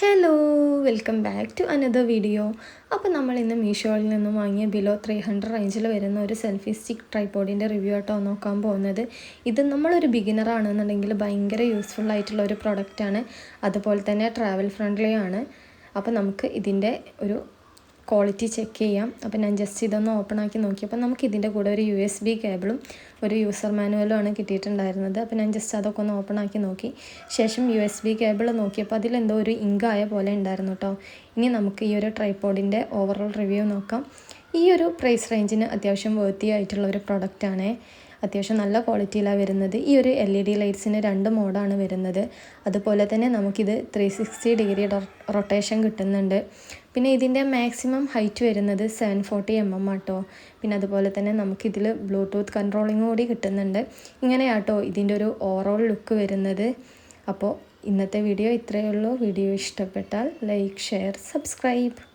Hello welcome back to another video. അപ്പോൾ നമ്മൾ ഇന്ന് മീഷോയിൽ നിന്നും വാങ്ങിയ ബിലോ 300 റേഞ്ചിൽ വരുന്ന ഒരു സെൽഫി സ്റ്റിക്ക് ട്രൈപോഡിൻ്റെ റിവ്യൂ ആട്ടോ നോക്കാൻ പോകുന്നത്. ഇത് നമ്മളൊരു ബിഗിനർ ആണെന്നുണ്ടെങ്കിൽ ഭയങ്കര യൂസ്ഫുൾ ആയിട്ടുള്ള ഒരു പ്രൊഡക്റ്റാണ്. അതുപോലെ തന്നെ ട്രാവൽ ഫ്രണ്ട്ലി ആണ്. അപ്പോൾ നമുക്ക് ഇതിൻ്റെ ഒരു ക്വാളിറ്റി ചെക്ക് ചെയ്യാം. അപ്പോൾ ഞാൻ ജസ്റ്റ് ഇതൊന്ന് ഓപ്പൺ ആക്കി നോക്കിയപ്പോൾ നമുക്ക് ഇതിൻ്റെ കൂടെ ഒരു USB കേബിളും ഒരു യൂസർ മാനുവലും ആണ് കിട്ടിയിട്ടുണ്ടായിരുന്നത്. അപ്പോൾ ഞാൻ ജസ്റ്റ് അതൊക്കെ ഒന്ന് ഓപ്പൺ ആക്കി നോക്കി. ശേഷം USB കേബിൾ നോക്കിയപ്പോൾ അതിലെന്തോ ഒരു ഇങ്കായ പോലെ ഉണ്ടായിരുന്നു കേട്ടോ. ഇനി നമുക്ക് ഈ ഒരു ട്രൈപോഡിൻ്റെ ഓവറോൾ റിവ്യൂ നോക്കാം. ഈ ഒരു പ്രൈസ് റേഞ്ചിന് അത്യാവശ്യം വേർത്തി ആയിട്ടുള്ള ഒരു പ്രൊഡക്റ്റാണ്. അത്യാവശ്യം നല്ല ക്വാളിറ്റിയിലാണ് വരുന്നത്. ഈ ഒരു LED ലൈറ്റ്സിന് 2 മോഡാണ് വരുന്നത്. അതുപോലെ തന്നെ നമുക്കിത് 360 ഡിഗ്രി റൊട്ടേഷൻ കിട്ടുന്നുണ്ട്. പിന്നെ ഇതിൻ്റെ മാക്സിമം ഹൈറ്റ് വരുന്നത് 740 mm ആട്ടോ. പിന്നെ അതുപോലെ തന്നെ നമുക്കിതിൽ ബ്ലൂടൂത്ത് കൺട്രോളിങ് കൂടി കിട്ടുന്നുണ്ട്. ഇങ്ങനെയാട്ടോ ഇതിൻ്റെ ഒരു ഓവറോൾ ലുക്ക് വരുന്നത്. അപ്പോൾ ഇന്നത്തെ വീഡിയോ ഇത്രയേ ഉള്ളൂ. വീഡിയോ ഇഷ്ടപ്പെട്ടാൽ ലൈക്ക്, ഷെയർ, സബ്സ്ക്രൈബ്.